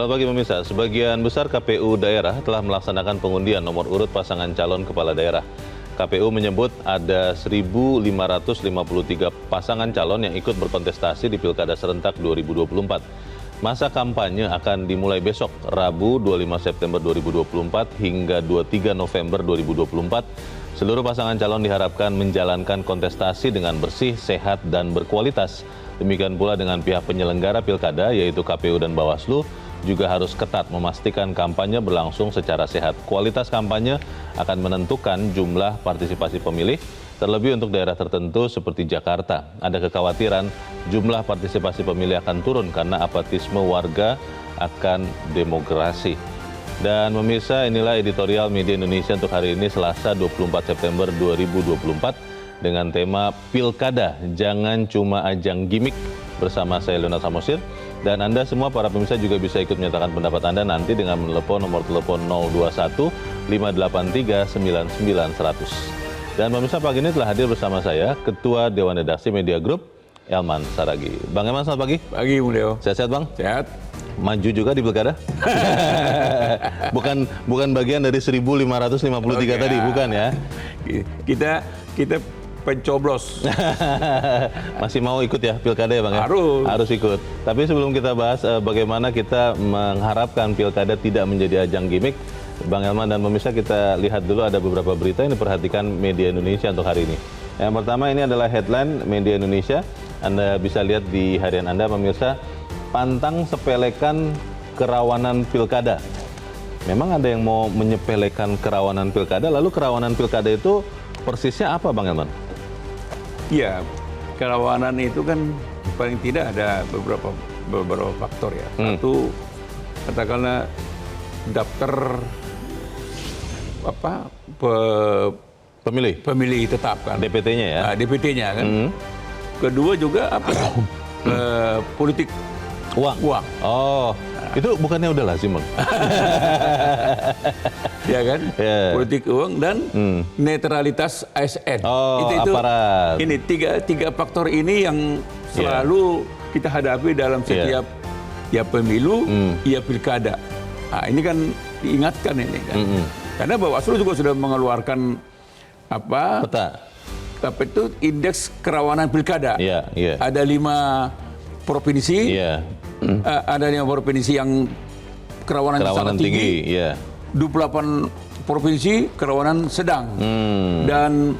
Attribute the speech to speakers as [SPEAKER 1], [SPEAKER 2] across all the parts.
[SPEAKER 1] Selamat pagi pemirsa. Sebagian besar KPU daerah telah melaksanakan pengundian nomor urut pasangan calon kepala daerah. KPU menyebut ada 1.553 pasangan calon yang ikut berkontestasi di Pilkada Serentak 2024. Masa kampanye akan dimulai besok, Rabu 25 September 2024 hingga 23 November 2024. Seluruh pasangan calon diharapkan menjalankan kontestasi dengan bersih, sehat, dan berkualitas. Demikian pula dengan pihak penyelenggara Pilkada, yaitu KPU dan Bawaslu, juga harus ketat memastikan kampanye berlangsung secara sehat. Kualitas kampanye akan menentukan jumlah partisipasi pemilih, terlebih untuk daerah tertentu seperti Jakarta. Ada kekhawatiran jumlah partisipasi pemilih akan turun karena apatisme warga akan demografi. Dan pemirsa, inilah editorial Media Indonesia untuk hari ini Selasa 24 September 2024 dengan tema Pilkada, Jangan Cuma Ajang Gimik, bersama saya Leonard Samosir. Dan Anda semua para pemirsa juga bisa ikut menyatakan pendapat Anda nanti dengan menelepon nomor telepon 021 583 99 100. Dan pemirsa, pagi ini telah hadir bersama saya Ketua Dewan Redaksi Media Group, Elman Saragih. Bang Elman, selamat pagi.
[SPEAKER 2] Pagi, Bung Leo.
[SPEAKER 1] Sehat-sehat, Bang?
[SPEAKER 2] Sehat.
[SPEAKER 1] Maju juga di Pilkada? bukan bagian dari 1.553 tadi, bukan ya?
[SPEAKER 2] Kita pencoblos.
[SPEAKER 1] Masih mau ikut ya Pilkada ya, Bang? Harus ikut. Tapi sebelum kita bahas bagaimana kita mengharapkan Pilkada tidak menjadi ajang gimmick, Bang Elman dan pemirsa, kita lihat dulu ada beberapa berita yang diperhatikan Media Indonesia untuk hari ini. Yang pertama, ini adalah headline Media Indonesia. Anda bisa lihat di harian Anda, pemirsa. Pantang sepelekan kerawanan Pilkada. Memang ada yang mau menyepelekan kerawanan Pilkada, lalu kerawanan Pilkada itu persisnya apa, Bang Elman?
[SPEAKER 2] Iya, kerawanan itu kan paling tidak ada beberapa faktor ya. Satu, katakanlah daftar pemilih tetap kan.
[SPEAKER 1] DPT-nya ya.
[SPEAKER 2] DPT-nya kan. Kedua juga politik uang.
[SPEAKER 1] Oh, itu bukannya udah lazim, Bang?
[SPEAKER 2] Ya kan?
[SPEAKER 1] Yeah.
[SPEAKER 2] Politik uang dan netralitas ASN.
[SPEAKER 1] Oh, itu aparat.
[SPEAKER 2] Ini tiga faktor ini yang selalu kita hadapi dalam setiap ya pemilu, ya pilkada. Nah, ini kan diingatkan ini kan. Karena Bawaslu juga sudah mengeluarkan peta. Tapi itu indeks kerawanan pilkada. Ada 5 provinsi. Ada 5 provinsi yang kerawanan sangat tinggi. 28 provinsi kerawanan sedang. Dan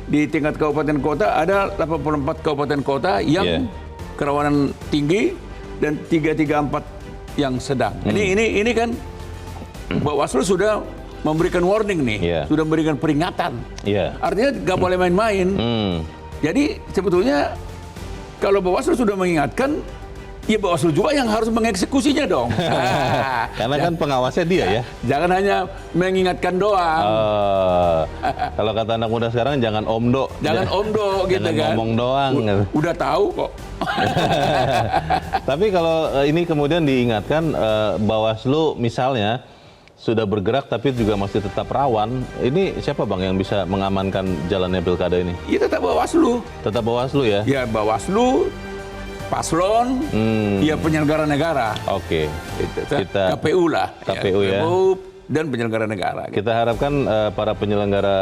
[SPEAKER 2] di tingkat kabupaten kota ada 84 kabupaten kota yang kerawanan tinggi dan 334 yang sedang. Ini kan Bawaslu sudah memberikan warning nih, sudah memberikan peringatan. Artinya nggak boleh main-main. Jadi sebetulnya kalau Bawaslu sudah mengingatkan, ya Bawaslu juga yang harus mengeksekusinya dong.
[SPEAKER 1] Karena kan pengawasnya dia ya.
[SPEAKER 2] Jangan hanya mengingatkan doang.
[SPEAKER 1] Kalau kata anak muda sekarang, jangan omdo.
[SPEAKER 2] Jangan omdo gitu
[SPEAKER 1] jangan
[SPEAKER 2] kan.
[SPEAKER 1] Ngomong doang.
[SPEAKER 2] Udah tahu kok.
[SPEAKER 1] Tapi kalau ini kemudian diingatkan, Bawaslu misalnya sudah bergerak tapi juga masih tetap rawan. Ini siapa, Bang, yang bisa mengamankan jalannya Pilkada ini?
[SPEAKER 2] Ya tetap Bawaslu.
[SPEAKER 1] Tetap Bawaslu ya?
[SPEAKER 2] Ya Bawaslu, paslon, ya penyelenggara negara.
[SPEAKER 1] Oke.
[SPEAKER 2] Kita KPU lah.
[SPEAKER 1] KPU ya.
[SPEAKER 2] KPU dan penyelenggara negara.
[SPEAKER 1] Kita harapkan para penyelenggara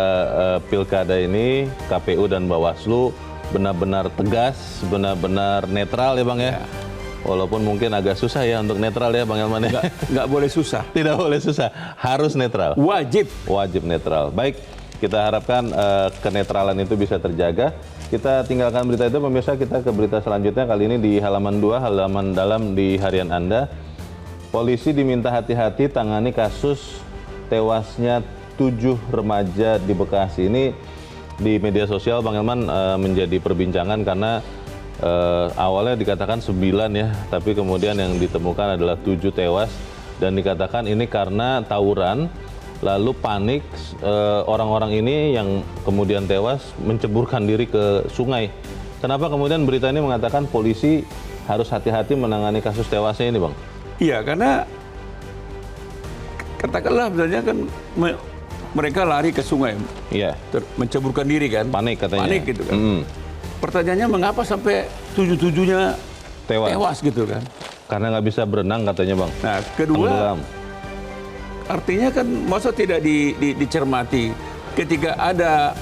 [SPEAKER 1] Pilkada ini, KPU dan Bawaslu, benar-benar tegas, benar-benar netral ya, Bang ya. Walaupun mungkin agak susah ya untuk netral ya, Bang Elman ya.
[SPEAKER 2] Nggak boleh susah.
[SPEAKER 1] Tidak boleh susah, harus netral. Wajib netral. Baik, kita harapkan kenetralan itu bisa terjaga. Kita tinggalkan berita itu, pemirsa, kita ke berita selanjutnya. Kali ini di halaman 2, halaman dalam di harian Anda. Polisi diminta hati-hati tangani kasus tewasnya 7 remaja di Bekasi. Ini di media sosial, Bang Elman, menjadi perbincangan karena awalnya dikatakan 9 ya, tapi kemudian yang ditemukan adalah 7 tewas, dan dikatakan ini karena tawuran, lalu panik orang-orang ini yang kemudian tewas menceburkan diri ke sungai. Kenapa kemudian berita ini mengatakan polisi harus hati-hati menangani kasus tewasnya ini, Bang?
[SPEAKER 2] Iya, karena katakanlah misalnya kan mereka lari ke sungai, menceburkan diri kan,
[SPEAKER 1] panik katanya.
[SPEAKER 2] Panik gitu kan. Pertanyaannya, mengapa sampai 7-7-nya tewas gitu kan?
[SPEAKER 1] Karena nggak bisa berenang katanya Bang.
[SPEAKER 2] Nah, kedua,
[SPEAKER 1] Tenggelam.
[SPEAKER 2] artinya kan masa tidak dicermati ketika ada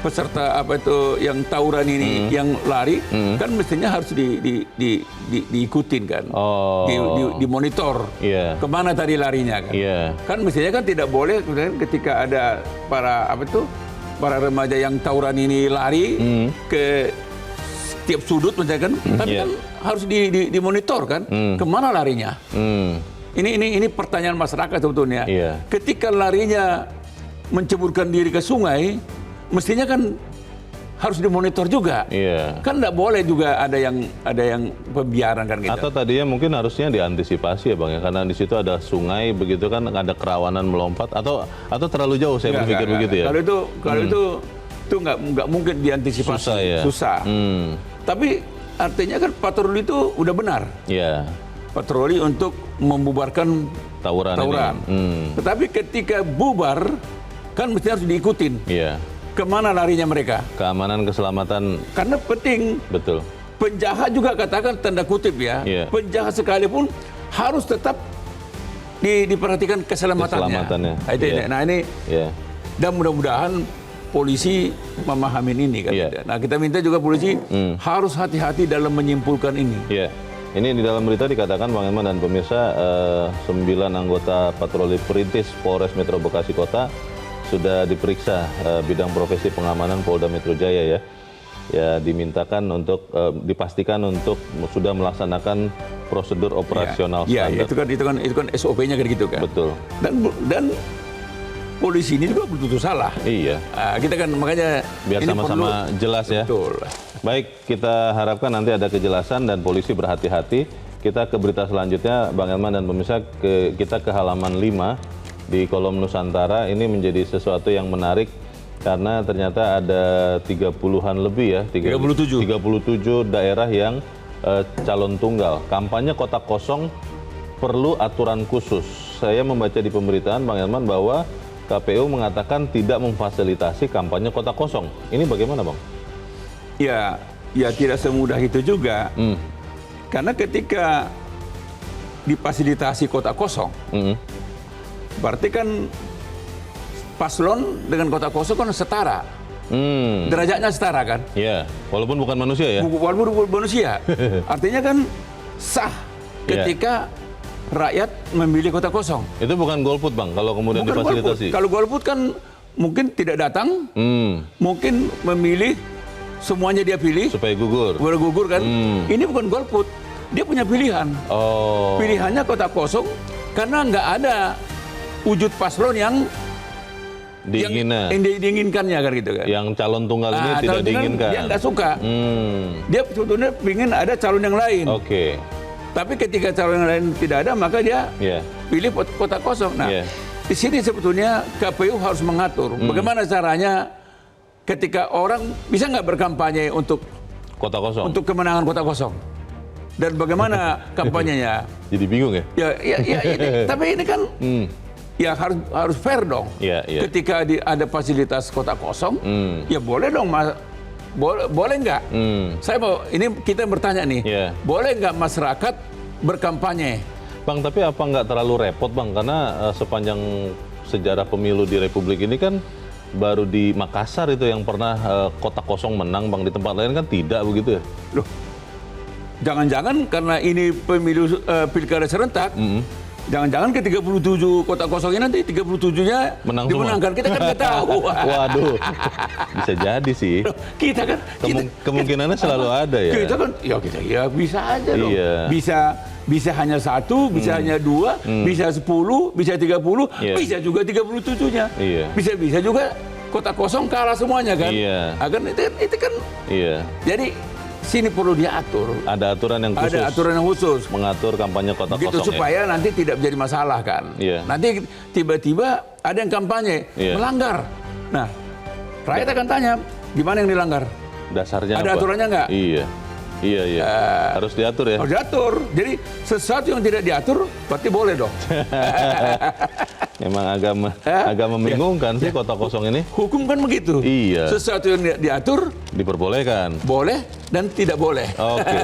[SPEAKER 2] peserta yang tawuran ini yang lari kan mestinya harus diikutin kan, dimonitor kemana tadi larinya kan. Kan mestinya kan tidak boleh ketika ada para remaja yang tawuran ini lari ke setiap sudut misalkan, tapi kan harus dimonitor kan kemana larinya. Ini pertanyaan masyarakat sebetulnya. Ketika larinya menceburkan diri ke sungai, mestinya kan harus dimonitor juga. Kan tidak boleh juga ada yang pembiaran kan gitu.
[SPEAKER 1] Atau tadinya mungkin harusnya diantisipasi ya Bang ya, karena di situ ada sungai begitu kan, ada kerawanan melompat atau terlalu jauh saya berpikir begitu ya.
[SPEAKER 2] Kalau itu nggak mungkin diantisipasi. Susah. Tapi artinya kan patroli itu udah benar. Patroli untuk membubarkan tawuran. Tetapi ketika bubar kan mesti harus diikutin. Kemana larinya mereka?
[SPEAKER 1] Keamanan, keselamatan.
[SPEAKER 2] Karena penting.
[SPEAKER 1] Betul.
[SPEAKER 2] Penjahat juga katakan tanda kutip ya. Penjahat sekalipun harus tetap diperhatikan keselamatannya. Nah ini dan mudah-mudahan polisi memahami ini kan. Nah kita minta juga polisi harus hati-hati dalam menyimpulkan ini.
[SPEAKER 1] Ini di dalam berita dikatakan Bang Elman dan pemirsa 9 anggota patroli perintis Polres Metro Bekasi Kota sudah diperiksa bidang profesi pengamanan Polda Metro Jaya ya dimintakan untuk dipastikan untuk sudah melaksanakan prosedur operasional standar.
[SPEAKER 2] Itu kan SOP-nya kan gitu kan.
[SPEAKER 1] Betul. Dan polisi ini juga betul salah. Kita kan makanya biar sama-sama jelas ya.
[SPEAKER 2] Betul.
[SPEAKER 1] Baik, kita harapkan nanti ada kejelasan dan polisi berhati-hati. Kita ke berita selanjutnya Bang Elman dan pemirsa, kita ke halaman 5 di kolom Nusantara. Ini menjadi sesuatu yang menarik karena ternyata ada 30-an lebih ya, 37 daerah yang calon tunggal. Kampanye kota kosong perlu aturan khusus. Saya membaca di pemberitaan Bang Elman bahwa KPU mengatakan tidak memfasilitasi kampanye kota kosong. Ini bagaimana Bang?
[SPEAKER 2] Ya tidak semudah itu juga. Karena ketika difasilitasi kota kosong, berarti kan paslon dengan kota kosong kan setara. Derajatnya setara kan?
[SPEAKER 1] Walaupun bukan manusia ya?
[SPEAKER 2] Walaupun bukan manusia. Artinya kan sah ketika rakyat memilih kota kosong.
[SPEAKER 1] Itu bukan golput Bang, kalau kemudian bukan difasilitasi?
[SPEAKER 2] Golput. Kalau golput kan mungkin tidak datang, mungkin memilih semuanya dia pilih. Supaya gugur. Gugur kan? Ini bukan golput, dia punya pilihan. Pilihannya kota kosong karena nggak ada wujud paslon yang diinginkannya kan gitu kan.
[SPEAKER 1] Yang calon tunggal ini tidak diinginkan.
[SPEAKER 2] Dia nggak suka. Dia sebetulnya ingin ada calon yang lain. Tapi ketika calon yang lain tidak ada, maka dia pilih kota kosong. Nah, di sini sebetulnya KPU harus mengatur bagaimana caranya ketika orang bisa nggak berkampanye untuk
[SPEAKER 1] kota kosong,
[SPEAKER 2] untuk kemenangan kota kosong. Dan bagaimana kampanyenya?
[SPEAKER 1] Jadi bingung ya?
[SPEAKER 2] Tapi ini kan ya harus fair dong. Ketika ada fasilitas kota kosong, ya boleh dong boleh nggak? Saya kita bertanya nih, boleh nggak masyarakat berkampanye?
[SPEAKER 1] Bang, tapi apa nggak terlalu repot Bang? Karena sepanjang sejarah pemilu di Republik ini kan baru di Makassar itu yang pernah kota kosong menang Bang, di tempat lain kan tidak begitu ya?
[SPEAKER 2] Loh, jangan-jangan karena ini pemilu pilkada serentak, jangan-jangan ke 37 kota kosong ini nanti 37-nya dimenangkan. Kita kan nggak tahu.
[SPEAKER 1] Waduh, bisa jadi sih.
[SPEAKER 2] Loh, kita kan
[SPEAKER 1] kemungkinannya selalu ada ya.
[SPEAKER 2] Kita kan ya bisa aja dong. Bisa hanya 1, bisa hanya 2, bisa 10, bisa 30, bisa juga 37-nya. Bisa juga kota kosong kalah semuanya kan. Akan itu kan. Jadi sini perlu diatur.
[SPEAKER 1] Ada aturan yang khusus.
[SPEAKER 2] Ada aturan yang khusus.
[SPEAKER 1] Mengatur kampanye kota kosong
[SPEAKER 2] supaya nanti tidak menjadi masalah kan. Nanti tiba-tiba ada yang kampanye melanggar. Nah, rakyat akan tanya, gimana yang dilanggar?
[SPEAKER 1] Dasarnya
[SPEAKER 2] ada
[SPEAKER 1] apa?
[SPEAKER 2] Aturannya nggak?
[SPEAKER 1] Iya. Harus diatur ya?
[SPEAKER 2] Harus diatur. Jadi sesuatu yang tidak diatur, berarti boleh dong.
[SPEAKER 1] Memang agak membingungkan sih kota kosong ini.
[SPEAKER 2] Hukum kan begitu.
[SPEAKER 1] Iya.
[SPEAKER 2] Sesuatu yang diatur
[SPEAKER 1] Diperbolehkan.
[SPEAKER 2] boleh dan tidak boleh.
[SPEAKER 1] Oke.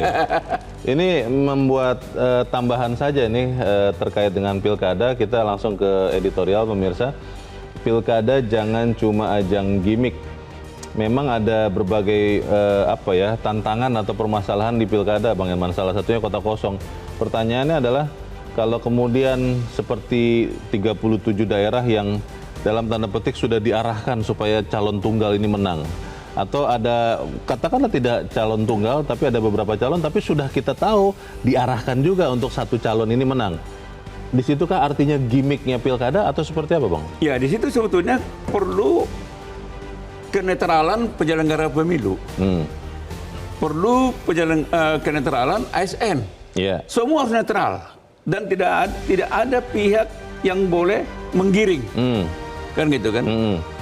[SPEAKER 1] Ini membuat tambahan saja nih terkait dengan pilkada. Kita langsung ke editorial pemirsa. Pilkada jangan cuma ajang gimmick. Memang ada berbagai tantangan atau permasalahan di pilkada, Bang Elman. Salah satunya kota kosong. Pertanyaannya adalah kalau kemudian seperti 37 daerah yang dalam tanda petik sudah diarahkan supaya calon tunggal ini menang. Atau ada, katakanlah tidak calon tunggal, tapi ada beberapa calon, tapi sudah kita tahu diarahkan juga untuk satu calon ini menang. Di situkah artinya gimmicknya pilkada atau seperti apa, Bang?
[SPEAKER 2] Ya, di situ sebetulnya perlu kenetralan penyelenggara pemilu. Perlu kenetralan ASN.
[SPEAKER 1] Iya.
[SPEAKER 2] Semua harus netral. Dan tidak ada pihak yang boleh menggiring. Kan gitu kan?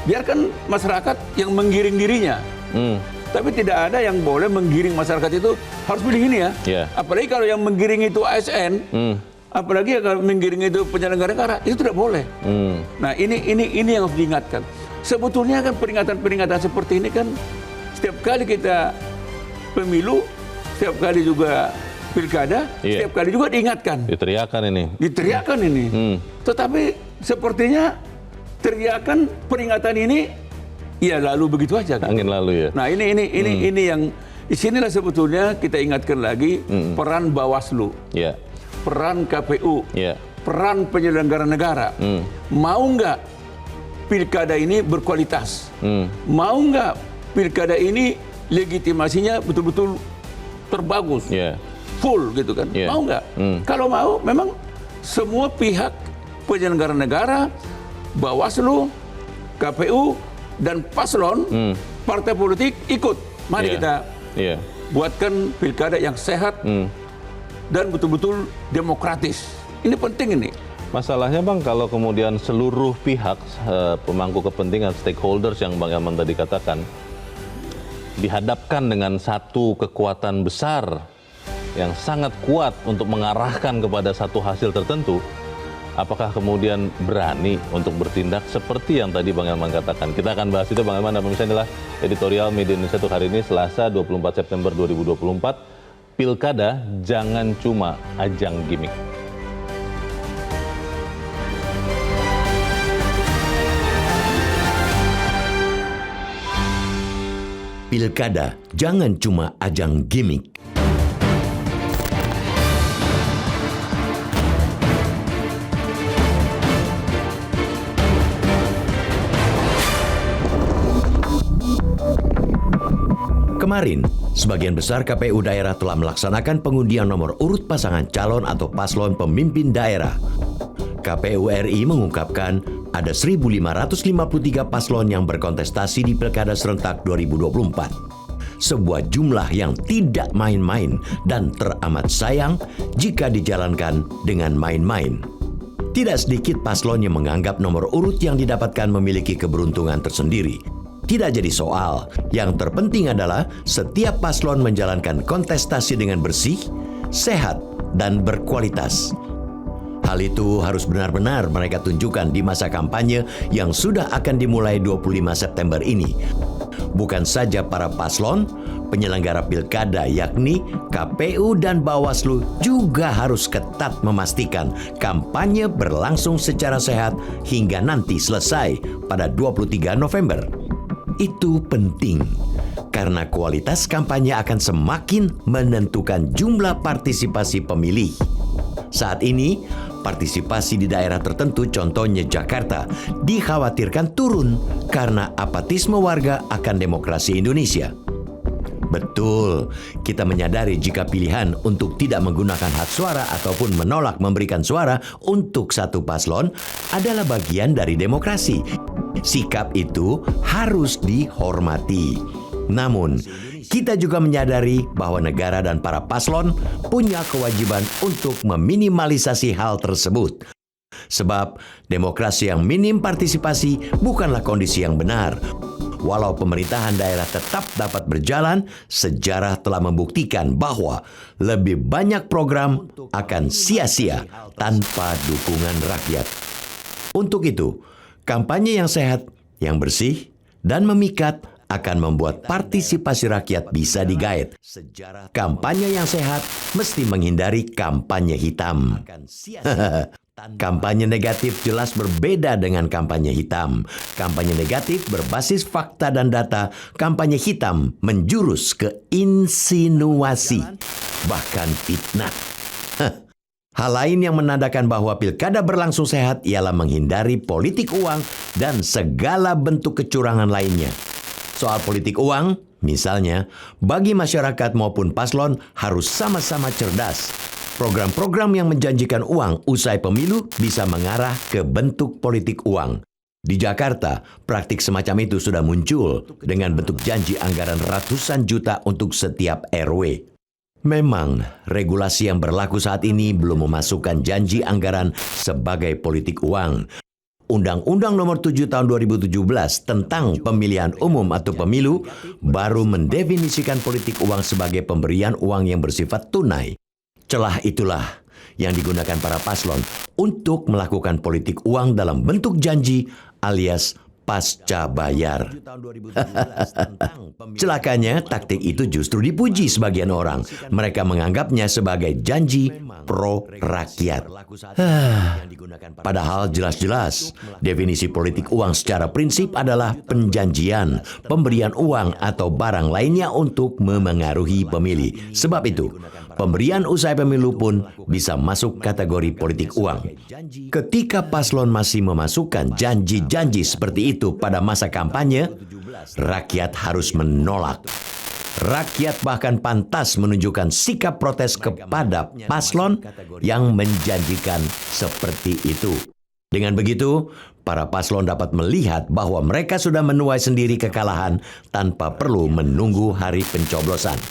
[SPEAKER 2] Biarkan masyarakat yang menggiring dirinya. Tapi tidak ada yang boleh menggiring masyarakat itu harus pilih ini ya.
[SPEAKER 1] Yeah.
[SPEAKER 2] Apalagi kalau yang menggiring itu ASN, apalagi kalau menggiring itu penyelenggara negara, itu tidak boleh. Nah, ini yang harus diingatkan. Sebetulnya kan peringatan-peringatan seperti ini kan setiap kali kita pemilu, setiap kali juga pilkada, setiap kali juga diingatkan.
[SPEAKER 1] Diteriakan ini.
[SPEAKER 2] Tetapi sepertinya teriakan peringatan ini ya lalu begitu aja. Kan?
[SPEAKER 1] Angin lalu ya.
[SPEAKER 2] Nah ini yang disinilah sebetulnya kita ingatkan lagi peran Bawaslu, peran KPU, peran penyelenggara negara. Mau nggak pilkada ini berkualitas? Mau nggak pilkada ini legitimasinya betul-betul terbagus? Full gitu kan, mau nggak? Kalau mau, memang semua pihak penyelenggara negara, Bawaslu, KPU, dan paslon, partai politik ikut. Mari kita buatkan pilkada yang sehat dan betul-betul demokratis. Ini penting ini.
[SPEAKER 1] Masalahnya Bang, kalau kemudian seluruh pihak pemangku kepentingan, stakeholders yang Bang Elman tadi katakan, dihadapkan dengan satu kekuatan besar yang sangat kuat untuk mengarahkan kepada satu hasil tertentu, apakah kemudian berani untuk bertindak seperti yang tadi Bang Elman katakan? Kita akan bahas itu Bang Elman, dan pemirsa inilah editorial Media Indonesia untuk hari ini, Selasa 24 September 2024. Pilkada jangan cuma ajang gimmick.
[SPEAKER 3] Pilkada jangan cuma ajang gimmick. Kemarin, sebagian besar KPU daerah telah melaksanakan pengundian nomor urut pasangan calon atau paslon pemimpin daerah. KPU RI mengungkapkan ada 1.553 paslon yang berkontestasi di Pilkada Serentak 2024. Sebuah jumlah yang tidak main-main dan teramat sayang jika dijalankan dengan main-main. Tidak sedikit paslon yang menganggap nomor urut yang didapatkan memiliki keberuntungan tersendiri. Tidak jadi soal. Yang terpenting adalah setiap paslon menjalankan kontestasi dengan bersih, sehat, dan berkualitas. Hal itu harus benar-benar mereka tunjukkan di masa kampanye yang sudah akan dimulai 25 September ini. Bukan saja para paslon, penyelenggara pilkada yakni KPU dan Bawaslu juga harus ketat memastikan kampanye berlangsung secara sehat hingga nanti selesai pada 23 November. Itu penting, karena kualitas kampanye akan semakin menentukan jumlah partisipasi pemilih. Saat ini, partisipasi di daerah tertentu, contohnya Jakarta, dikhawatirkan turun karena apatisme warga akan demokrasi Indonesia. Betul, kita menyadari jika pilihan untuk tidak menggunakan hak suara ataupun menolak memberikan suara untuk satu paslon adalah bagian dari demokrasi. Sikap itu harus dihormati. Namun, kita juga menyadari bahwa negara dan para paslon punya kewajiban untuk meminimalisasi hal tersebut. Sebab demokrasi yang minim partisipasi bukanlah kondisi yang benar. Walau pemerintahan daerah tetap dapat berjalan, sejarah telah membuktikan bahwa lebih banyak program akan sia-sia tanpa dukungan rakyat. Untuk itu, kampanye yang sehat, yang bersih, dan memikat akan membuat partisipasi rakyat bisa digait. Kampanye yang sehat mesti menghindari kampanye hitam. Kampanye negatif jelas berbeda dengan kampanye hitam. Kampanye negatif berbasis fakta dan data. Kampanye hitam menjurus ke insinuasi, bahkan fitnah. Hal lain yang menandakan bahwa pilkada berlangsung sehat ialah menghindari politik uang dan segala bentuk kecurangan lainnya. Soal politik uang, misalnya, bagi masyarakat maupun paslon harus sama-sama cerdas. Program-program yang menjanjikan uang usai pemilu bisa mengarah ke bentuk politik uang. Di Jakarta, praktik semacam itu sudah muncul dengan bentuk janji anggaran ratusan juta untuk setiap RW. Memang, regulasi yang berlaku saat ini belum memasukkan janji anggaran sebagai politik uang. Undang-Undang Nomor 7 Tahun 2017 tentang pemilihan umum atau pemilu baru mendefinisikan politik uang sebagai pemberian uang yang bersifat tunai. Celah itulah yang digunakan para paslon untuk melakukan politik uang dalam bentuk janji alias pasca bayar. Celakanya, taktik itu justru dipuji sebagian orang. Mereka menganggapnya sebagai janji pro rakyat. Padahal jelas-jelas definisi politik uang secara prinsip adalah penjanjian, pemberian uang atau barang lainnya untuk memengaruhi pemilih. Sebab itu, pemberian usai pemilu pun bisa masuk kategori politik uang. Ketika paslon masih memasukkan janji-janji seperti itu pada masa kampanye, rakyat harus menolak. Rakyat bahkan pantas menunjukkan sikap protes kepada paslon yang menjanjikan seperti itu. Dengan begitu, para paslon dapat melihat bahwa mereka sudah menuai sendiri kekalahan tanpa perlu menunggu hari pencoblosan.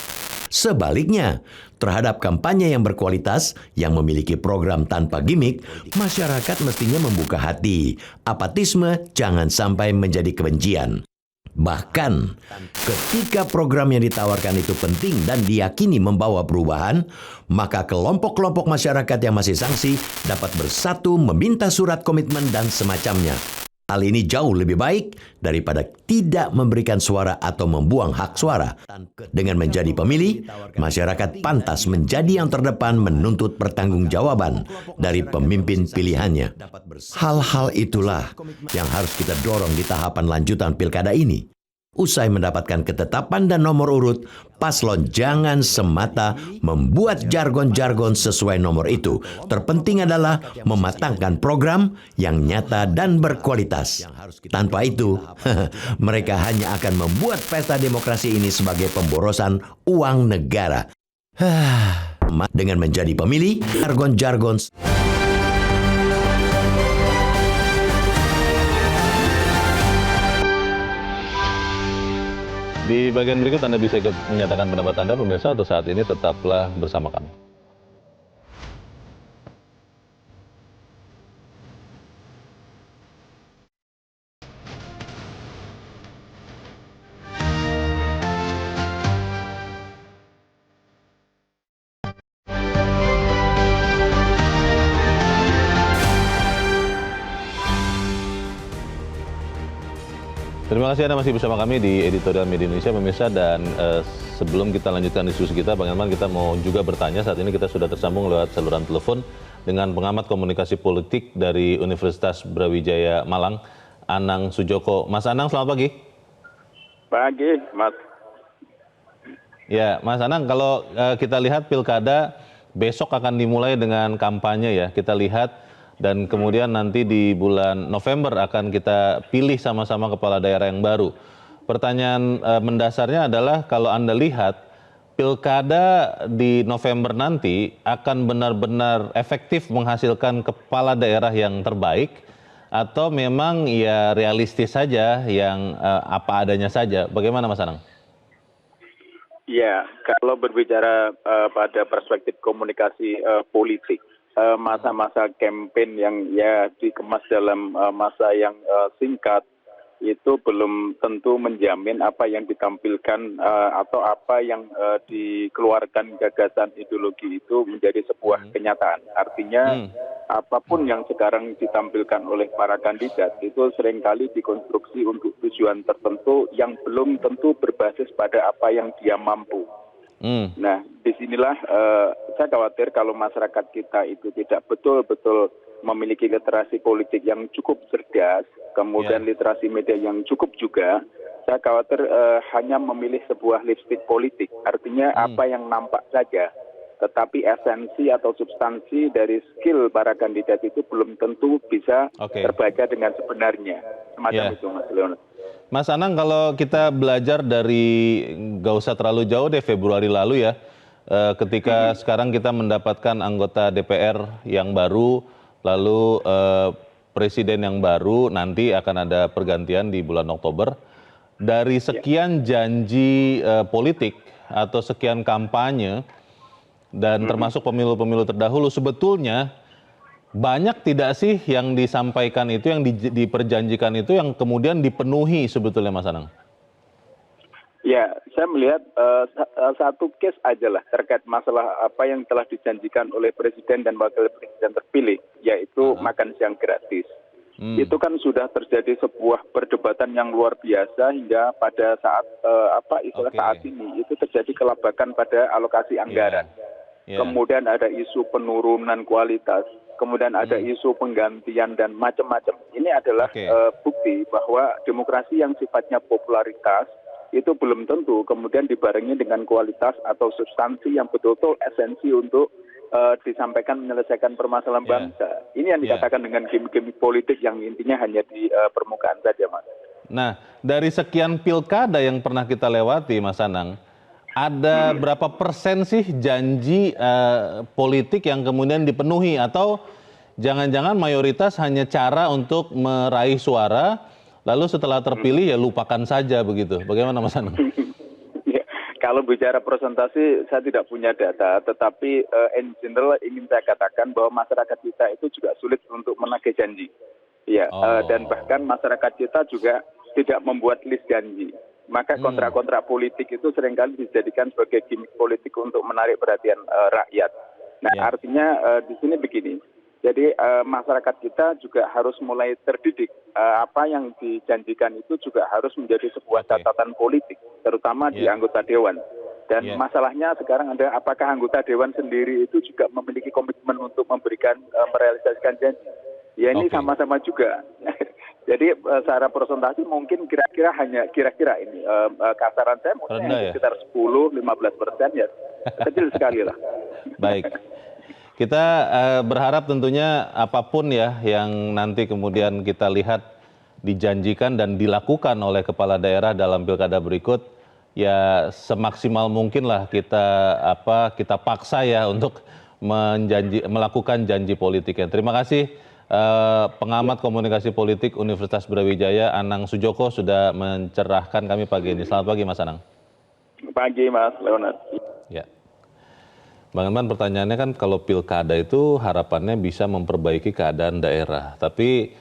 [SPEAKER 3] Sebaliknya, terhadap kampanye yang berkualitas, yang memiliki program tanpa gimmick, masyarakat mestinya membuka hati. Apatisme jangan sampai menjadi kebencian. Bahkan, ketika program yang ditawarkan itu penting dan diyakini membawa perubahan, maka kelompok-kelompok masyarakat yang masih sangsi dapat bersatu meminta surat komitmen dan semacamnya. Hal ini jauh lebih baik daripada tidak memberikan suara atau membuang hak suara. Dengan menjadi pemilih, masyarakat pantas menjadi yang terdepan menuntut pertanggungjawaban dari pemimpin pilihannya. Hal-hal itulah yang harus kita dorong di tahapan lanjutan pilkada ini. Usai mendapatkan ketetapan dan nomor urut, paslon jangan semata membuat jargon-jargon sesuai nomor itu. Terpenting adalah mematangkan program yang nyata dan berkualitas. Tanpa itu, mereka hanya akan membuat pesta demokrasi ini sebagai pemborosan uang negara. Dengan menjadi pemilih, jargon-jargon
[SPEAKER 1] Di bagian berikut Anda bisa ikut menyatakan pendapat Anda, pemirsa, atau saat ini tetaplah bersama kami. Terima kasih Anda masih bersama kami di Editorial Media Indonesia, pemirsa, dan sebelum kita lanjutkan diskusi kita, Bang Elman, kita mau juga bertanya. Saat ini kita sudah tersambung lewat saluran telepon dengan pengamat komunikasi politik dari Universitas Brawijaya Malang, Anang Sujoko. Mas Anang, selamat pagi.
[SPEAKER 4] Pagi, Mas.
[SPEAKER 1] Ya, Mas Anang, kalau kita lihat pilkada besok akan dimulai dengan kampanye ya. Kita lihat dan kemudian nanti di bulan November akan kita pilih sama-sama kepala daerah yang baru. Pertanyaan mendasarnya adalah kalau Anda lihat pilkada di November nanti akan benar-benar efektif menghasilkan kepala daerah yang terbaik atau memang ya realistis saja yang apa adanya saja. Bagaimana Mas Anang?
[SPEAKER 4] Ya, kalau berbicara pada perspektif komunikasi politik, masa-masa kampanye yang ya dikemas dalam masa yang singkat itu belum tentu menjamin apa yang ditampilkan atau apa yang dikeluarkan gagasan ideologi itu menjadi sebuah kenyataan. Artinya apapun yang sekarang ditampilkan oleh para kandidat itu seringkali dikonstruksi untuk tujuan tertentu yang belum tentu berbasis pada apa yang dia mampu. Nah, disinilah saya khawatir kalau masyarakat kita itu tidak betul-betul memiliki literasi politik yang cukup cerdas, kemudian literasi media yang cukup juga, saya khawatir hanya memilih sebuah lipstik politik. Artinya apa yang nampak saja. Tetapi esensi atau substansi dari skill para kandidat itu belum tentu bisa terbaca dengan sebenarnya. Semacam itu, Mas Leonard.
[SPEAKER 1] Mas Anang, kalau kita belajar dari, gak usah terlalu jauh deh, Februari lalu ya, ketika sekarang kita mendapatkan anggota DPR yang baru, lalu presiden yang baru, nanti akan ada pergantian di bulan Oktober. Dari sekian janji politik atau sekian kampanye, dan termasuk pemilu-pemilu terdahulu, sebetulnya banyak tidak sih yang disampaikan itu, yang diperjanjikan itu, yang kemudian dipenuhi sebetulnya, Mas Anang?
[SPEAKER 4] Ya, saya melihat satu case aja lah terkait masalah apa yang telah dijanjikan oleh Presiden dan Wakil Presiden terpilih, yaitu makan siang gratis. Itu kan sudah terjadi sebuah perdebatan yang luar biasa hingga pada saat saat ini itu terjadi kelabakan pada alokasi anggaran. Kemudian ada isu penurunan kualitas, kemudian ada isu penggantian dan macam-macam. Ini adalah bukti bahwa demokrasi yang sifatnya popularitas itu belum tentu kemudian dibarengi dengan kualitas atau substansi yang betul-betul esensi untuk disampaikan menyelesaikan permasalahan bangsa. Ini yang dikatakan dengan gimmick-gimmick politik yang intinya hanya di permukaan saja, Mas.
[SPEAKER 1] Nah, dari sekian pilkada yang pernah kita lewati, Mas Anang, ada berapa persen sih janji politik yang kemudian dipenuhi, atau jangan-jangan mayoritas hanya cara untuk meraih suara, lalu setelah terpilih ya lupakan saja begitu? Bagaimana, Mas Anang?
[SPEAKER 4] Kalau bicara presentasi, saya tidak punya data, tetapi in general ingin saya katakan bahwa masyarakat kita itu juga sulit untuk menagih janji. Dan bahkan masyarakat kita juga tidak membuat list janji. Maka kontrak-kontrak politik itu seringkali dijadikan sebagai gimmick politik untuk menarik perhatian rakyat. Nah, artinya di sini begini. Jadi masyarakat kita juga harus mulai terdidik. Apa yang dijanjikan itu juga harus menjadi sebuah catatan politik, terutama di anggota dewan. Dan masalahnya sekarang ada apakah anggota dewan sendiri itu juga memiliki komitmen untuk merealisasikan janji. Ya ini sama-sama juga. Jadi secara presentasi mungkin kira-kira ini kasaran saya mungkin sekitar 10-15% ya, kecil sekali lah.
[SPEAKER 1] Baik, kita berharap tentunya apapun ya yang nanti kemudian kita lihat dijanjikan dan dilakukan oleh kepala daerah dalam pilkada berikut, ya semaksimal mungkin lah kita paksa ya untuk melakukan janji politiknya. Terima kasih. Pengamat komunikasi politik Universitas Brawijaya, Anang Sujoko, sudah mencerahkan kami pagi ini. Selamat pagi, Mas Anang.
[SPEAKER 4] Pagi, Mas Leonard.
[SPEAKER 1] Ya, Bang Eman, pertanyaannya kan kalau pilkada itu harapannya bisa memperbaiki keadaan daerah. Tapi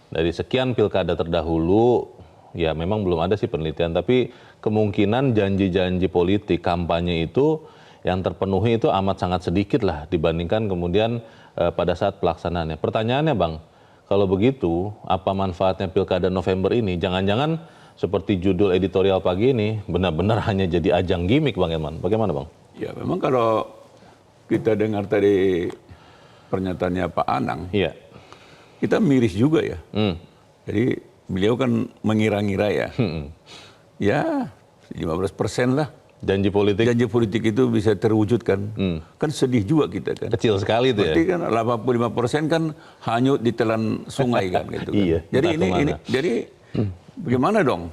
[SPEAKER 1] dari sekian pilkada terdahulu, ya memang belum ada sih penelitian. Tapi kemungkinan janji-janji politik kampanye itu yang terpenuhi itu amat sangat sedikit lah dibandingkan kemudian pada saat pelaksanaannya. Pertanyaannya, Bang, kalau begitu apa manfaatnya pilkada November ini? Jangan-jangan seperti judul editorial pagi ini benar-benar hanya jadi ajang gimmick, Bang Eman. Bagaimana, Bang?
[SPEAKER 2] Ya memang kalau kita dengar tadi pernyataannya Pak Anang, kita miris juga ya. Jadi beliau kan mengira-ngira ya. Ya 15% lah.
[SPEAKER 1] Janji politik
[SPEAKER 2] itu bisa terwujudkan. Kan sedih juga kita kan.
[SPEAKER 1] Kecil sekali itu ya.
[SPEAKER 2] Berarti kan 85% kan hanyut ditelan sungai kan gitu kan.
[SPEAKER 1] Iya,
[SPEAKER 2] jadi jadi bagaimana dong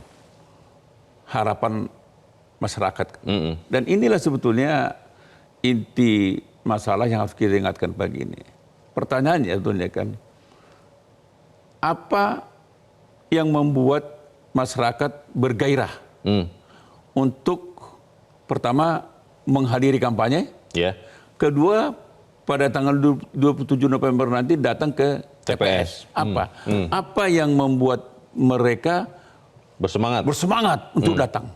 [SPEAKER 2] harapan masyarakat? Dan inilah sebetulnya inti masalah yang harus kita ingatkan pagi ini. Pertanyaannya sebetulnya kan, apa yang membuat masyarakat bergairah untuk pertama menghadiri kampanye, kedua pada tanggal 27 November nanti datang ke TPS. Apa yang membuat mereka bersemangat untuk datang?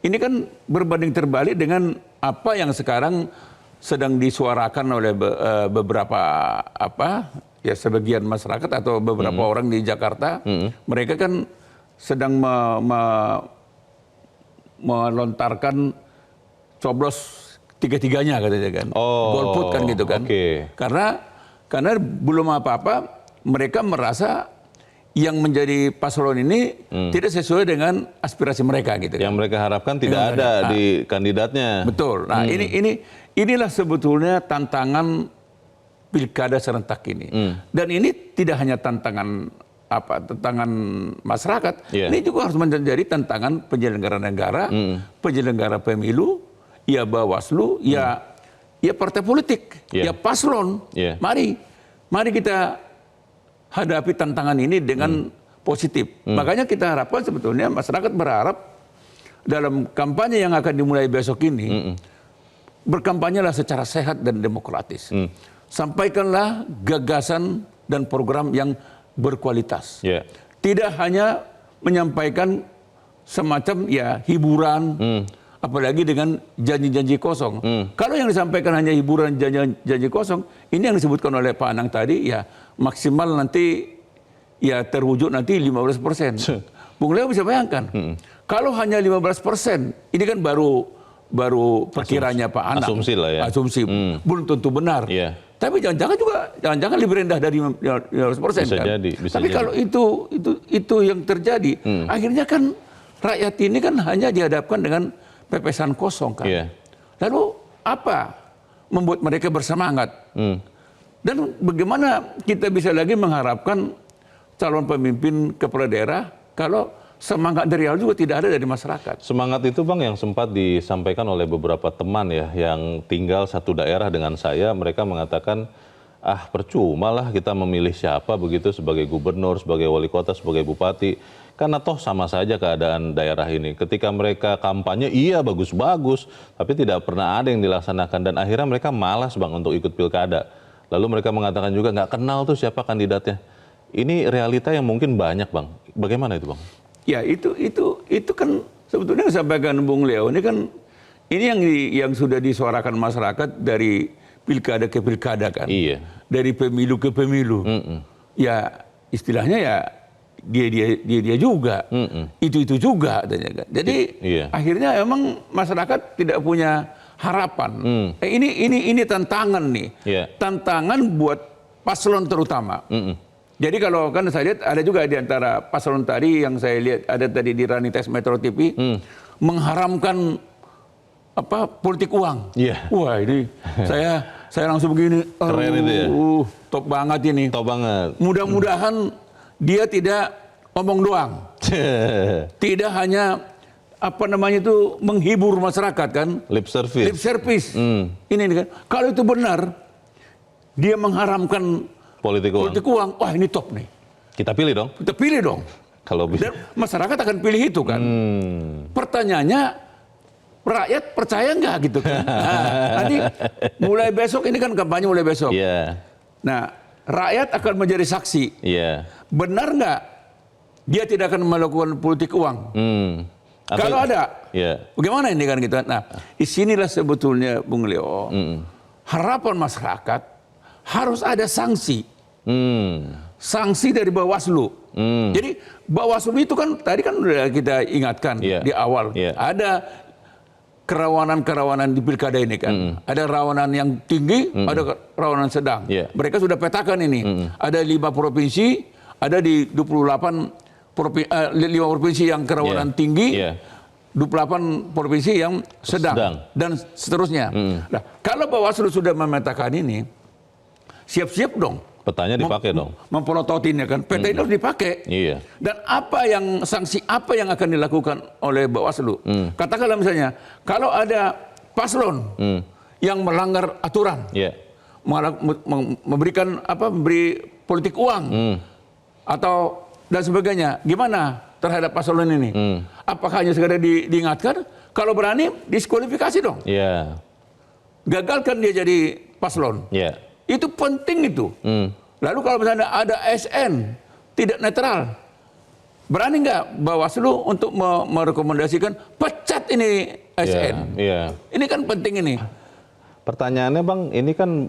[SPEAKER 2] Ini kan berbanding terbalik dengan apa yang sekarang sedang disuarakan oleh beberapa sebagian masyarakat atau beberapa orang di Jakarta. Mereka kan sedang melontarkan coblos tiga-tiganya katanya kan. Golput kan gitu kan.
[SPEAKER 1] Okay.
[SPEAKER 2] Karena belum apa-apa mereka merasa yang menjadi paslon ini tidak sesuai dengan aspirasi mereka gitu kan.
[SPEAKER 1] Yang mereka harapkan tidak ada di kandidatnya.
[SPEAKER 2] Betul. Nah, inilah sebetulnya tantangan pilkada serentak ini. Dan ini tidak hanya tantangan masyarakat, ini juga harus menjadi tantangan penyelenggara negara, penyelenggara pemilu, ya Bawaslu, ya partai politik, ya paslon. Mari kita hadapi tantangan ini dengan positif. Makanya kita harapkan sebetulnya masyarakat berharap dalam kampanye yang akan dimulai besok ini, berkampanyelah secara sehat dan demokratis. Sampaikanlah gagasan dan program yang berkualitas. Tidak hanya menyampaikan semacam hiburan, apalagi dengan janji-janji kosong. Kalau yang disampaikan hanya hiburan, janji kosong, ini yang disebutkan oleh Pak Anang tadi, maksimal nanti terwujud nanti 15%. Bung Leo bisa bayangkan, kalau hanya 15%, ini kan baru perkiranya Pak Anang.
[SPEAKER 1] Asumsi lah ya.
[SPEAKER 2] Asumsi, belum tentu benar. Tapi jangan-jangan lebih rendah dari 15%.
[SPEAKER 1] Bisa
[SPEAKER 2] kan?
[SPEAKER 1] jadi.
[SPEAKER 2] Tapi kalau itu yang terjadi, akhirnya kan rakyat ini kan hanya dihadapkan dengan pepesan kosong kan. Lalu apa membuat mereka bersemangat? Dan bagaimana kita bisa lagi mengharapkan calon pemimpin kepala daerah kalau semangat real juga tidak ada dari masyarakat?
[SPEAKER 1] Semangat itu Bang yang sempat disampaikan oleh beberapa teman yang tinggal satu daerah dengan saya. Mereka mengatakan, percuma lah kita memilih siapa begitu sebagai gubernur, sebagai wali kota, sebagai bupati. Karena toh sama saja keadaan daerah ini. Ketika mereka kampanye, iya bagus-bagus, tapi tidak pernah ada yang dilaksanakan. Dan akhirnya mereka malas Bang untuk ikut pilkada. Lalu mereka mengatakan juga nggak kenal tuh siapa kandidatnya. Ini realita yang mungkin banyak Bang. Bagaimana itu Bang?
[SPEAKER 2] Ya itu kan sebetulnya yang disampaikan Bung Leo ini kan yang sudah disuarakan masyarakat dari pilkada ke pilkada kan. Iya. Dari pemilu ke pemilu. Ya istilahnya dia juga. Itu juga. Jadi akhirnya emang masyarakat tidak punya harapan. Ini tantangan nih. Tantangan buat paslon terutama. Jadi kalau kan saya lihat ada juga di antara paslon tadi yang saya lihat ada tadi di Running Text Metro TV mengharamkan politik uang. Wah ini saya langsung begini.
[SPEAKER 1] Keren itu ya.
[SPEAKER 2] Top banget ini.
[SPEAKER 1] Top banget.
[SPEAKER 2] Mudah-mudahan dia tidak ngomong doang. Tidak hanya menghibur masyarakat kan.
[SPEAKER 1] Lip service.
[SPEAKER 2] Lip service. Ini kan. Kalau itu benar, dia mengharamkan politik uang. Wah ini top nih.
[SPEAKER 1] Kita pilih dong.
[SPEAKER 2] Kita pilih dong.
[SPEAKER 1] Kalau bisa.
[SPEAKER 2] Dan masyarakat akan pilih itu kan. Pertanyaannya, rakyat percaya nggak gitu kan? Nanti mulai besok ini kan kampanye mulai besok. Nah, rakyat akan menjadi saksi. Benar nggak dia tidak akan melakukan politik uang? Kalau ada, bagaimana ini kan gitu? Nah, disinilah sebetulnya Bung Leo, harapan masyarakat harus ada sanksi. Sanksi dari Bawaslu. Jadi Bawaslu itu kan tadi kan sudah kita ingatkan di awal. Ada kerawanan-kerawanan di pilkada ini kan. Ada rawanan yang tinggi, ada rawanan sedang. Mereka sudah petakan ini. Ada 5 provinsi, ada di 5 provinsi yang kerawanan tinggi, 28 provinsi yang sedang. Dan seterusnya. Nah, kalau Bawaslu sudah memetakan ini, siap-siap dong.
[SPEAKER 1] Petanya dipakai dong.
[SPEAKER 2] Mempelototinnya kan. Peta ini harus dipakai. Dan sanksi apa yang akan dilakukan oleh Bawaslu? Katakanlah misalnya, kalau ada paslon yang melanggar aturan, memberi politik uang atau dan sebagainya, gimana terhadap paslon ini? Apakah hanya sekedar diingatkan? Kalau berani diskualifikasi dong. Gagalkan dia jadi paslon. Itu penting itu. Lalu kalau misalnya ada SN tidak netral, berani nggak Bawaslu untuk merekomendasikan pecat ini SN? Ini kan penting ini.
[SPEAKER 1] Pertanyaannya Bang, ini kan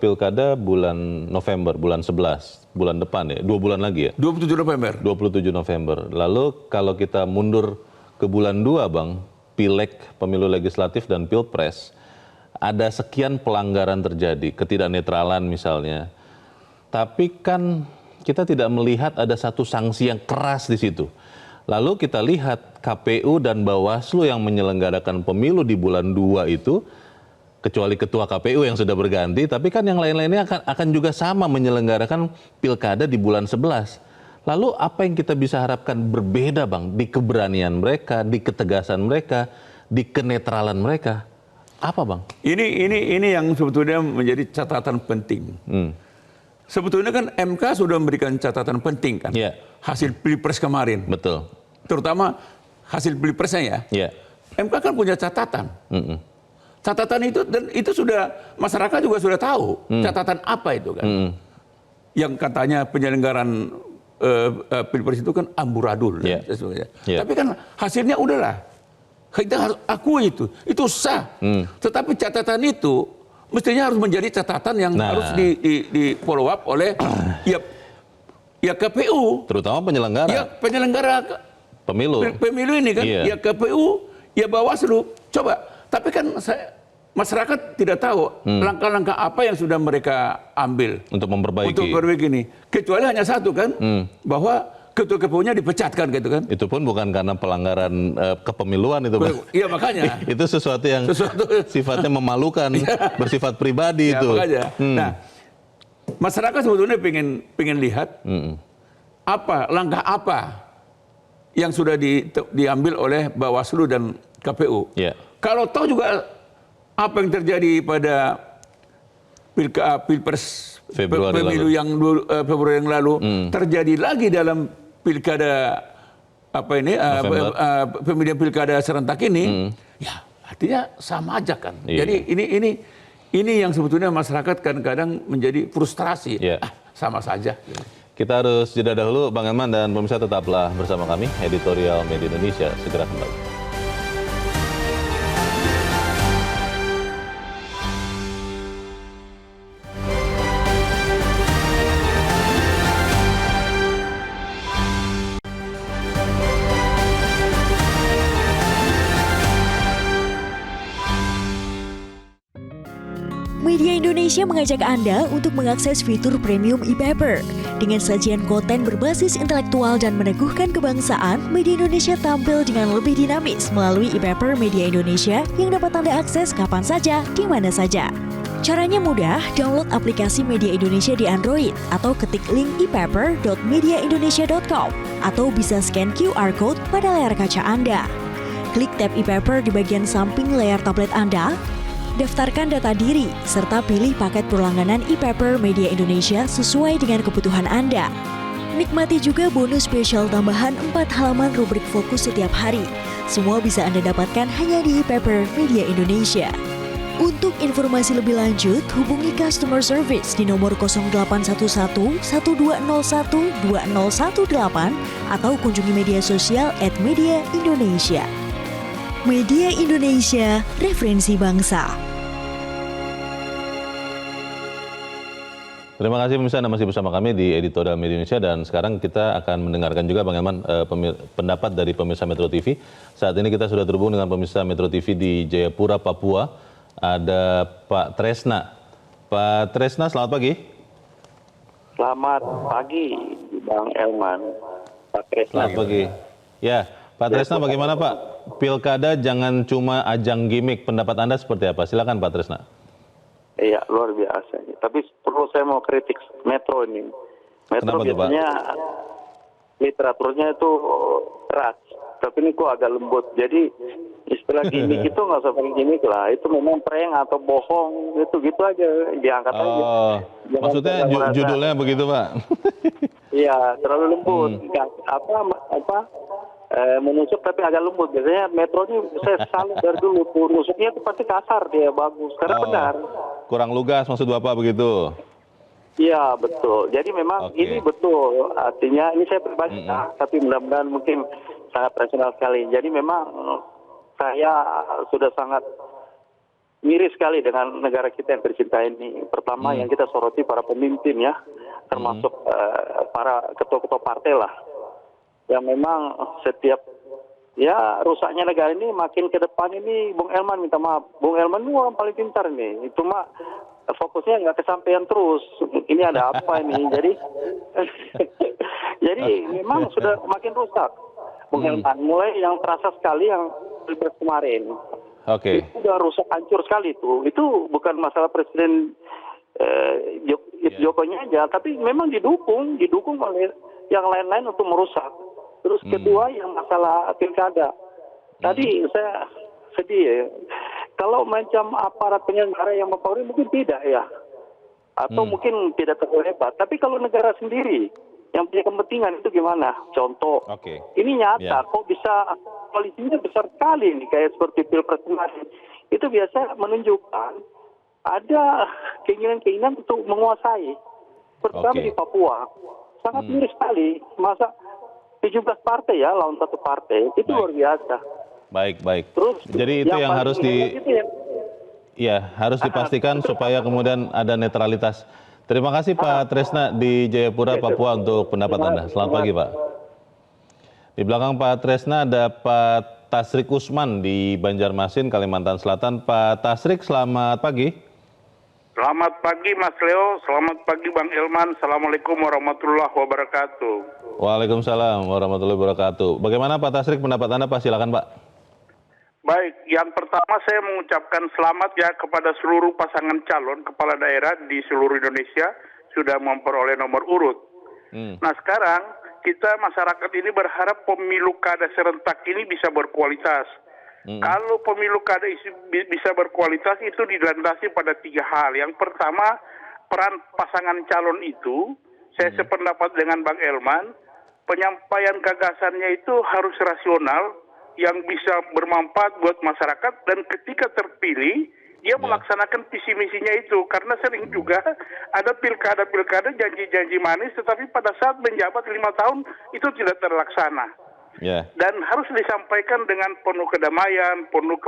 [SPEAKER 1] pilkada bulan November, bulan 11, bulan depan ya, 2 bulan lagi ya?
[SPEAKER 2] 27 November.
[SPEAKER 1] 27 November. Lalu kalau kita mundur ke bulan 2 Bang, Pileg, pemilu legislatif dan Pilpres, ada sekian pelanggaran terjadi, ketidaknetralan misalnya. Tapi kan kita tidak melihat ada satu sanksi yang keras di situ. Lalu kita lihat KPU dan Bawaslu yang menyelenggarakan pemilu di bulan 2 itu, kecuali ketua KPU yang sudah berganti, tapi kan yang lain-lainnya akan juga sama menyelenggarakan pilkada di bulan 11. Lalu apa yang kita bisa harapkan berbeda Bang di keberanian mereka, di ketegasan mereka, di kenetralan mereka? Apa Bang?
[SPEAKER 2] Ini yang sebetulnya menjadi catatan penting. Sebetulnya kan MK sudah memberikan catatan penting kan.
[SPEAKER 1] Yeah.
[SPEAKER 2] Hasil Pilpres kemarin.
[SPEAKER 1] Betul.
[SPEAKER 2] Terutama hasil Pilpresnya ya.
[SPEAKER 1] Yeah.
[SPEAKER 2] MK kan punya catatan. Catatan itu, dan itu sudah masyarakat juga sudah tahu catatan apa itu kan. Yang katanya penyelenggaran Pilpres itu kan amburadul.
[SPEAKER 1] Yeah.
[SPEAKER 2] Dan sebagainya.
[SPEAKER 1] Yeah.
[SPEAKER 2] Tapi kan hasilnya udahlah. Kita harus akui itu sah. Tetapi catatan itu mestinya harus menjadi catatan yang harus di follow up oleh ya KPU.
[SPEAKER 1] Terutama penyelenggara.
[SPEAKER 2] Ya penyelenggara pemilu ini kan.
[SPEAKER 1] Iya.
[SPEAKER 2] Ya KPU, ya Bawaslu. Coba. Tapi kan masyarakat tidak tahu langkah-langkah apa yang sudah mereka ambil
[SPEAKER 1] Untuk memperbaiki.
[SPEAKER 2] untuk perbaiki ini. Kecuali hanya satu kan, bahwa ketua KPU-nya dipecatkan gitu kan.
[SPEAKER 1] Itu pun bukan karena pelanggaran kepemiluan itu Bang.
[SPEAKER 2] Iya makanya.
[SPEAKER 1] Itu sesuatu yang sifatnya memalukan, bersifat pribadi
[SPEAKER 2] Ya,
[SPEAKER 1] itu.
[SPEAKER 2] makanya. Nah, masyarakat sebetulnya pengen lihat langkah apa yang sudah diambil oleh Bawaslu dan KPU.
[SPEAKER 1] Yeah.
[SPEAKER 2] Kalau tahu juga apa yang terjadi pada Pilpres pemilu yang Februari yang lalu terjadi lagi dalam pilkada pemilihan pilkada serentak ini, ya artinya sama aja kan.
[SPEAKER 1] Iya.
[SPEAKER 2] Jadi ini yang sebetulnya masyarakat kadang-kadang menjadi frustrasi.
[SPEAKER 1] Iya.
[SPEAKER 2] Sama saja.
[SPEAKER 1] Kita harus jeda dahulu Bang Elman, dan pemirsa tetaplah bersama kami, Editorial Media Indonesia segera kembali.
[SPEAKER 5] Media Indonesia mengajak Anda untuk mengakses fitur premium e-paper. Dengan sajian konten berbasis intelektual dan meneguhkan kebangsaan, Media Indonesia tampil dengan lebih dinamis melalui e-paper Media Indonesia yang dapat Anda akses kapan saja, di mana saja. Caranya mudah, download aplikasi Media Indonesia di Android atau ketik link e-paper.mediaindonesia.com atau bisa scan QR Code pada layar kaca Anda. Klik tab e-paper di bagian samping layar tablet Anda, daftarkan data diri, serta pilih paket berlangganan e-paper Media Indonesia sesuai dengan kebutuhan Anda. Nikmati juga bonus spesial tambahan 4 halaman rubrik fokus setiap hari. Semua bisa Anda dapatkan hanya di e-paper Media Indonesia. Untuk informasi lebih lanjut, hubungi customer service di nomor 0811 1201 2018 atau kunjungi media sosial @Media Indonesia. Media Indonesia, referensi bangsa.
[SPEAKER 1] Terima kasih pemirsa, Anda masih bersama kami di Editorial Media Indonesia, dan sekarang kita akan mendengarkan juga Bang Elman pendapat dari pemirsa Metro TV. Saat ini kita sudah terhubung dengan pemirsa Metro TV di Jayapura, Papua. Ada Pak Tresna. Pak Tresna, selamat pagi.
[SPEAKER 6] Selamat pagi, Bang Elman. Pak Tresna.
[SPEAKER 1] Selamat pagi. Ya, Pak Tresna, bagaimana Pak? Pilkada jangan cuma ajang gimmick. Pendapat Anda seperti apa? Silakan Pak Tresna.
[SPEAKER 6] Iya, luar biasa. Tapi perlu saya mau kritik Metro ini. Metro
[SPEAKER 1] Kenapa tuh, Pak?
[SPEAKER 6] biasanya literaturnya itu keras, tapi ini kok agak lembut. Jadi istilah gimmick itu nggak usah pakai gimmick lah. Itu memang prank atau bohong, gitu aja diangkat aja. Jangan
[SPEAKER 1] Maksudnya judulnya begitu Pak?
[SPEAKER 6] Iya, terlalu lembut. Menusuk tapi agak lembut. Biasanya Metro ini saya salut dari dulu. Nusuknya itu pasti kasar, dia bagus. Karena benar.
[SPEAKER 1] Kurang lugas maksud Bapak begitu?
[SPEAKER 6] Iya, betul. Jadi memang ini betul. Artinya ini saya pribadi, tapi mudah-mudahan mungkin sangat rasional sekali. Jadi memang saya sudah sangat miris sekali dengan negara kita yang tercinta ini. Pertama yang kita soroti para pemimpin ya, termasuk para ketua-ketua partai lah, yang memang setiap ya rusaknya negara ini makin ke depan ini. Bung Elman minta maaf, Bung Elman ini orang paling pintar nih, itu mah fokusnya nggak kesampaian terus. Ini ada apa ini? Jadi memang sudah makin rusak, Bung Elman. Mulai yang terasa sekali yang Pilpres kemarin.
[SPEAKER 1] Oke.
[SPEAKER 6] Itu udah rusak, hancur sekali itu. Itu bukan masalah Presiden Jokowi aja, tapi memang didukung oleh yang lain-lain untuk merusak. Terus kedua yang masalah pilkada. Tadi saya sedih ya. Kalau macam aparat penyelenggara yang mempengaruhi mungkin tidak ya. Atau mungkin tidak terlalu hebat. Tapi kalau negara sendiri yang punya kepentingan itu gimana? Contoh, ini nyata kok bisa koalisinya besar sekali nih kayak seperti Pilpres kemarin. Itu biasa menunjukkan ada keinginan-keinginan untuk menguasai. Pertama di Papua. Sangat miris sekali. Masa 17 partai ya lawan satu partai. Itu luar biasa.
[SPEAKER 1] Baik.
[SPEAKER 6] Terus
[SPEAKER 1] jadi itu yang harus harus dipastikan supaya kemudian ada netralitas. Terima kasih Pak Tresna di Jayapura, Papua untuk pendapat Anda. Selamat pagi Pak. Di belakang Pak Tresna ada Pak Tasrik Usman di Banjarmasin, Kalimantan Selatan. Pak Tasrik, selamat pagi.
[SPEAKER 7] Selamat pagi Mas Leo, selamat pagi Bang Elman. Assalamualaikum warahmatullahi wabarakatuh.
[SPEAKER 1] Waalaikumsalam warahmatullahi wabarakatuh. Bagaimana Pak Tasrik pendapat Anda Pak? Silakan Pak.
[SPEAKER 7] Baik, yang pertama saya mengucapkan selamat ya kepada seluruh pasangan calon kepala daerah di seluruh Indonesia sudah memperoleh nomor urut. Nah sekarang kita masyarakat ini berharap pemilu kada serentak ini bisa berkualitas. Kalau pemilu kada bisa berkualitas itu dilandasi pada 3 hal. Yang pertama, peran pasangan calon itu, saya sependapat dengan Bang Elman, penyampaian gagasannya itu harus rasional, yang bisa bermanfaat buat masyarakat, dan ketika terpilih dia melaksanakan visi misinya itu. Karena sering juga ada pilkada janji-janji manis tetapi pada saat menjabat 5 tahun itu tidak terlaksana. Dan harus disampaikan dengan penuh kedamaian, penuh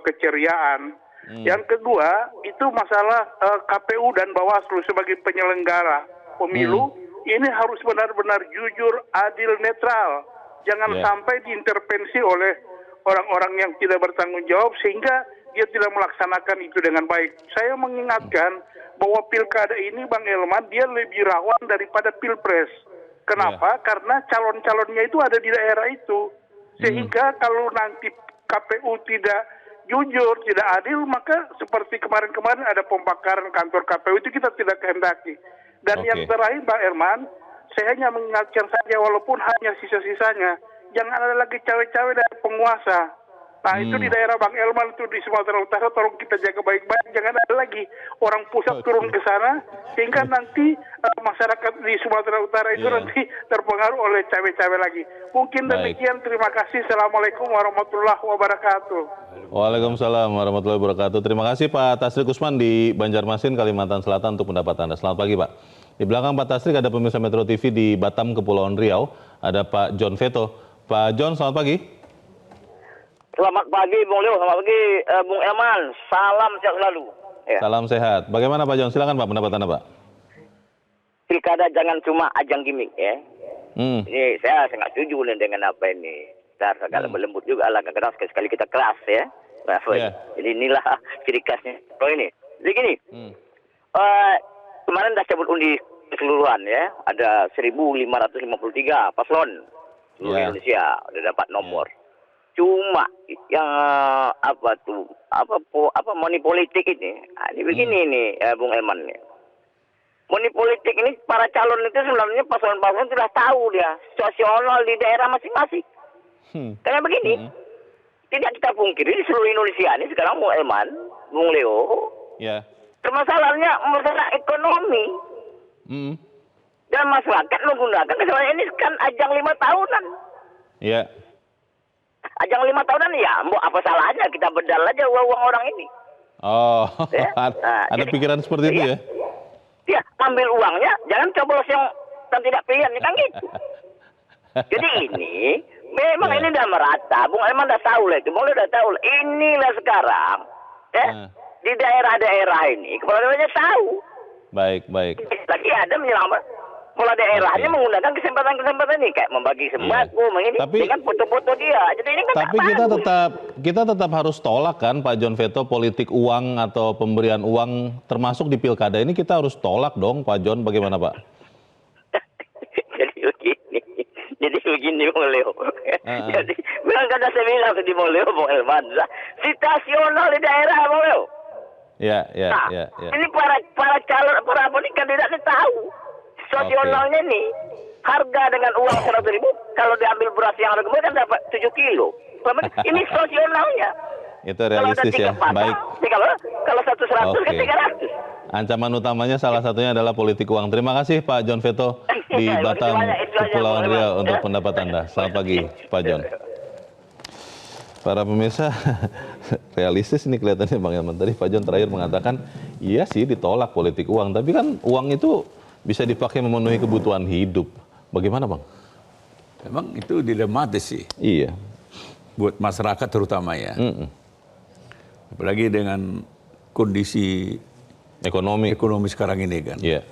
[SPEAKER 7] keceriaan. Yang kedua itu masalah KPU dan Bawaslu sebagai penyelenggara pemilu ini harus benar-benar jujur, adil, netral. Jangan sampai diintervensi oleh orang-orang yang tidak bertanggung jawab sehingga dia tidak melaksanakan itu dengan baik. Saya mengingatkan bahwa pilkada ini Bang Elman dia lebih rawan daripada pilpres. Kenapa? Karena calon-calonnya itu ada di daerah itu. Sehingga kalau nanti KPU tidak jujur, tidak adil, maka seperti kemarin-kemarin ada pembakaran kantor KPU itu kita tidak kehendaki. Dan yang terakhir Bang Elman, saya hanya mengingatkan saja walaupun hanya sisa-sisanya, jangan ada lagi cawe-cawe dari penguasa. Nah itu di daerah Bang Elman itu di Sumatera Utara tolong kita jaga baik-baik, jangan ada lagi orang pusat turun ke sana sehingga nanti masyarakat di Sumatera Utara itu nanti terpengaruh oleh cawe-cawe lagi. Mungkin demikian, terima kasih. Assalamualaikum warahmatullahi wabarakatuh.
[SPEAKER 1] Waalaikumsalam warahmatullahi wabarakatuh. Terima kasih Pak Tasrik Usman di Banjarmasin, Kalimantan Selatan untuk pendapat Anda. Selamat pagi Pak. Di belakang Pak Tasrik ada pemirsa Metro TV di Batam, Kepulauan Riau. Ada Pak John Veto. Pak John, selamat pagi.
[SPEAKER 8] Selamat pagi Bung Leo, selamat pagi Bung Elman. Salam sehat selalu.
[SPEAKER 1] Salam sehat. Bagaimana Pak John? Silakan Pak pendapat Anda Pak.
[SPEAKER 8] Pilkada jangan cuma ajang gimmick ya. Ini saya sangat setuju dengan apa ini. Kita agak lembut juga lah, keras sekali kita keras ya. Jadi inilah ciri khasnya. Oh ini, jadi gini. Kemarin dah cabut undi keseluruhan ya, ada 1.553 paslon seluruh Indonesia udah dapat nomor. Cuma yang money politik ini, ini begini nih Bung Elman nih. Money politik ini para calon itu sebenarnya paslon-paslon sudah tahu dia situasional di daerah masing-masing. Karena begini, tidak kita pungkiri di seluruh Indonesia ini sekarang Bung Elman, Bung Leo. Permasalahannya masalah ekonomi. Dan masyarakat menggunakan kesalahan ini kan ajang 5 tahunan. Ajang 5 tahunan ya, apa salahnya kita bedal aja uang orang ini.
[SPEAKER 1] Ada pikiran seperti itu ya?
[SPEAKER 8] Dia ambil uangnya, jangan coblos yang tidak pilihan, kan gitu. Jadi ini, memang ini udah merata. Bung Elman udah tahu lah itu, Bung udah tahu lah. Inilah sekarang, di daerah-daerah ini kepala daerahnya tahu.
[SPEAKER 1] Baik.
[SPEAKER 8] Lagi ada menyelamat kepala daerahnya menggunakan kesempatan-kesempatan ini kayak membagi sembako, dengan foto-foto dia. Jadi ini kan
[SPEAKER 1] tapi kita tetap harus tolak kan Pak John Veto, politik uang atau pemberian uang termasuk di pilkada ini kita harus tolak dong Pak John, bagaimana Pak?
[SPEAKER 8] Jadi begini Bung Leo. Jadi bilang kada saya bilang di Bung Leo, Bung Elman, situasional di daerah Bung Leo.
[SPEAKER 1] Ya.
[SPEAKER 8] Ini para calon, para kandidatnya tahu. Situasionalnya nih, harga dengan uang 100.000, kalau diambil beras yang harga kan dapat 7 kilo. Ini situasionalnya.
[SPEAKER 1] Itu realistis ya. Baik.
[SPEAKER 8] Kalau 100 kan 300.
[SPEAKER 1] Ancaman utamanya salah satunya adalah politik uang. Terima kasih Pak John Veto di Batam, Kepulauan Riau untuk pendapat Anda. Selamat pagi Pak John. Para pemirsa, realistis ini kelihatannya Bang Elman. Tadi Pak John terakhir mengatakan, iya sih ditolak politik uang. Tapi kan uang itu bisa dipakai memenuhi kebutuhan hidup. Bagaimana Bang?
[SPEAKER 2] Memang itu dilematis sih.
[SPEAKER 1] Iya.
[SPEAKER 2] Buat masyarakat terutama ya. Apalagi dengan kondisi ekonomi sekarang ini kan.
[SPEAKER 1] Iya.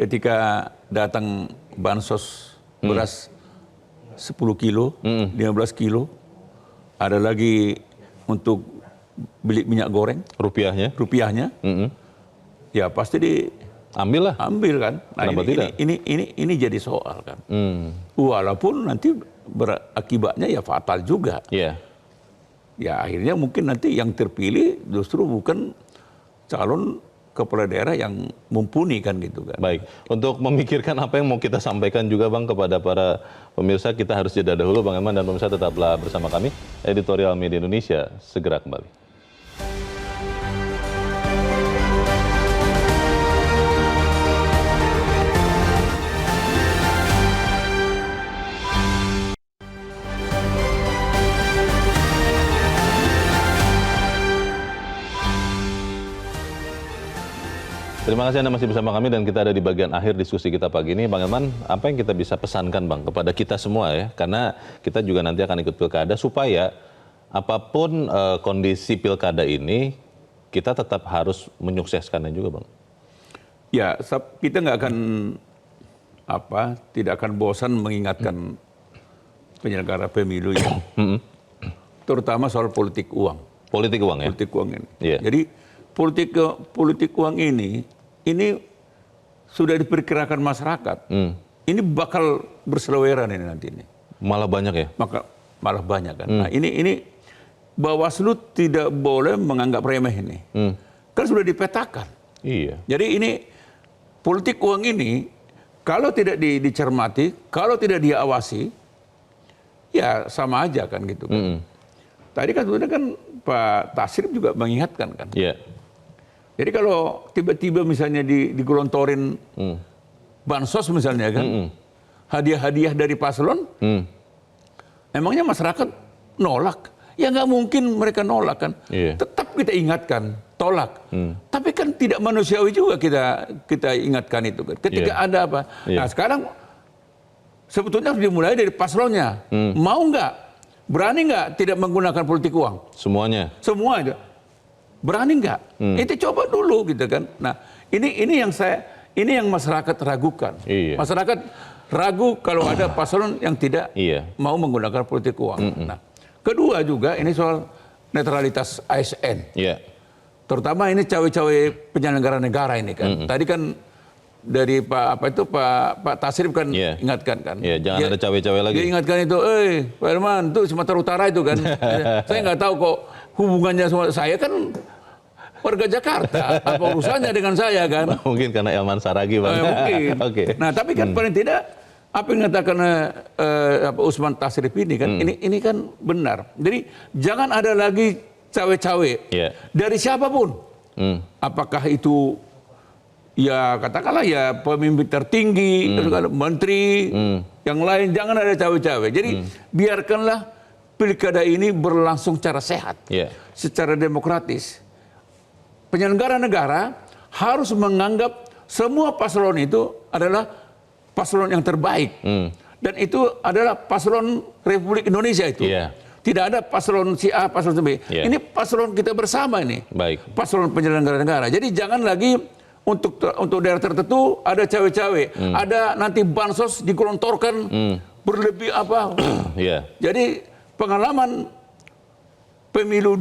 [SPEAKER 2] Ketika datang bansos beras 10 kilo, 15 kilo, ada lagi untuk beli minyak goreng. Rupiahnya. Ya pasti ambil kan. Nah, ini jadi soal kan. Walaupun nanti berakibatnya ya fatal juga.
[SPEAKER 1] Yeah.
[SPEAKER 2] Ya akhirnya mungkin nanti yang terpilih justru bukan calon kepala daerah yang mumpuni kan gitu kan.
[SPEAKER 1] Baik, untuk memikirkan apa yang mau kita sampaikan juga Bang kepada para pemirsa, kita harus jeda dahulu Bang Elman, dan pemirsa tetaplah bersama kami. Editorial Media Indonesia segera kembali. Terima kasih Anda masih bersama kami dan kita ada di bagian akhir diskusi kita pagi ini. Bang Elman, apa yang kita bisa pesankan Bang kepada kita semua ya? Karena kita juga nanti akan ikut pilkada supaya apapun kondisi pilkada ini, kita tetap harus menyukseskannya juga Bang.
[SPEAKER 2] Ya, kita nggak akan tidak akan bosan mengingatkan penyelenggara pemilu ya. Terutama soal politik uang.
[SPEAKER 1] Politik uang ya?
[SPEAKER 2] Politik uang ini.
[SPEAKER 1] Yeah.
[SPEAKER 2] Jadi politik uang ini sudah diperkirakan masyarakat. Ini bakal berseliweran ini nanti ini.
[SPEAKER 1] Malah banyak ya?
[SPEAKER 2] Malah banyak kan. Nah ini Bawaslu tidak boleh menganggap remeh ini. Kan sudah dipetakan.
[SPEAKER 1] Iya.
[SPEAKER 2] Jadi ini politik uang ini kalau tidak dicermati, kalau tidak diawasi, ya sama aja kan gitu kan. Tadi kan sudah kan Pak Tasrif juga mengingatkan kan.
[SPEAKER 1] Iya.
[SPEAKER 2] Jadi kalau tiba-tiba misalnya digelontorin bansos misalnya kan, hadiah-hadiah dari paslon, emangnya masyarakat nolak? Ya nggak mungkin mereka nolak kan.
[SPEAKER 1] Iya.
[SPEAKER 2] Tetap kita ingatkan, tolak. Tapi kan tidak manusiawi juga kita ingatkan itu kan. Ketika ada apa? Nah sekarang sebetulnya harus dimulai dari paslonnya. Mau nggak? Berani nggak tidak menggunakan politik uang?
[SPEAKER 1] Semuanya?
[SPEAKER 2] Semua itu. Berani nggak? Itu coba dulu gitu kan. Nah ini yang masyarakat ragukan.
[SPEAKER 1] Iya.
[SPEAKER 2] Masyarakat ragu kalau ada paslon yang tidak mau menggunakan politik uang. Nah kedua juga ini soal netralitas ASN.
[SPEAKER 1] Iya.
[SPEAKER 2] Terutama ini cawe-cawe penyelenggara negara ini kan. Tadi kan dari Pak Tasrif kan ingatkan kan.
[SPEAKER 1] Iya, jangan ada cawe-cawe lagi. Dia
[SPEAKER 2] ingatkan itu, Pak Elman, itu Sumatera Utara itu kan. Saya nggak tahu kok hubungannya sama saya kan warga Jakarta. Apa urusannya dengan saya kan?
[SPEAKER 1] Mungkin karena Elman Saragi Bang.
[SPEAKER 2] Mungkin.
[SPEAKER 1] Oke.
[SPEAKER 2] Nah tapi kan paling tidak apa yang dikatakan Usman Tasrif ini kan, ini kan benar. Jadi jangan ada lagi cawe-cawe dari siapapun. Apakah itu ya katakanlah ya pemimpin tertinggi, menteri, yang lain, jangan ada cawe-cawe. Jadi biarkanlah pilkada ini berlangsung secara sehat, secara demokratis. Penyelenggara negara harus menganggap semua paslon itu adalah paslon yang terbaik. Dan itu adalah paslon Republik Indonesia itu. Tidak ada paslon si A, paslon si B.
[SPEAKER 1] Iya.
[SPEAKER 2] Ini paslon kita bersama ini.
[SPEAKER 1] Baik.
[SPEAKER 2] Paslon penyelenggara negara. Jadi jangan lagi untuk daerah tertentu ada cawe-cawe, ada nanti bansos digelontorkan berlebih apa.
[SPEAKER 1] Iya.
[SPEAKER 2] Jadi pengalaman pemilu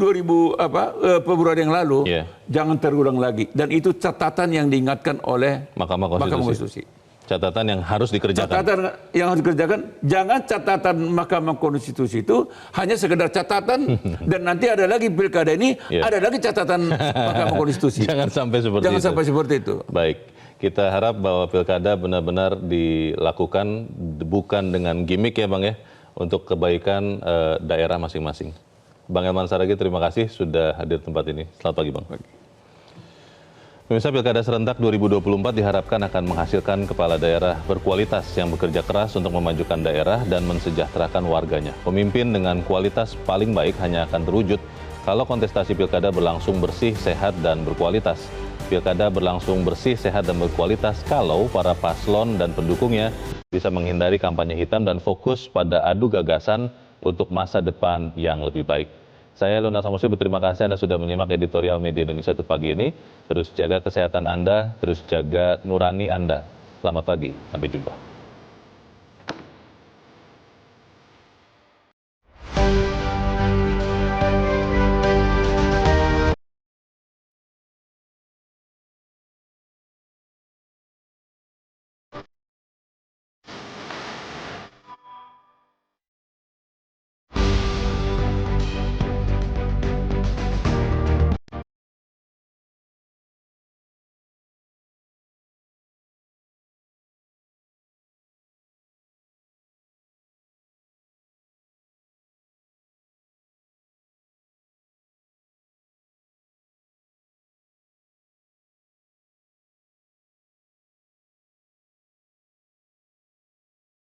[SPEAKER 2] Februari yang lalu
[SPEAKER 1] Iya.
[SPEAKER 2] jangan terulang lagi. Dan itu catatan yang diingatkan oleh
[SPEAKER 1] Mahkamah Konstitusi. Catatan yang harus dikerjakan.
[SPEAKER 2] Catatan yang harus dikerjakan, jangan catatan Mahkamah Konstitusi itu hanya sekedar catatan dan nanti ada lagi pilkada ini, ada lagi catatan Mahkamah Konstitusi.
[SPEAKER 1] Jangan sampai seperti
[SPEAKER 2] Jangan
[SPEAKER 1] itu.
[SPEAKER 2] sampai seperti itu.
[SPEAKER 1] Baik, kita harap bahwa pilkada benar-benar dilakukan bukan dengan gimmick ya Bang ya, untuk kebaikan daerah masing-masing. Bang Elman Saragih, terima kasih sudah hadir di tempat ini. Selamat pagi Bang. Pemirsa, Pilkada Serentak 2024 diharapkan akan menghasilkan kepala daerah berkualitas yang bekerja keras untuk memajukan daerah dan mensejahterakan warganya. Pemimpin dengan kualitas paling baik hanya akan terwujud kalau kontestasi pilkada berlangsung bersih, sehat, dan berkualitas. Pilkada berlangsung bersih, sehat, dan berkualitas kalau para paslon dan pendukungnya bisa menghindari kampanye hitam dan fokus pada adu gagasan untuk masa depan yang lebih baik. Saya Luna Samusi berterima kasih Anda sudah menyimak editorial Media Indonesia untuk pagi ini. Terus jaga kesehatan Anda, terus jaga nurani Anda. Selamat pagi, sampai jumpa.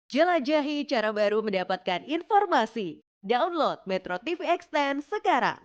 [SPEAKER 9] Jelajahi cara baru mendapatkan informasi. Download Metro TV Extend sekarang.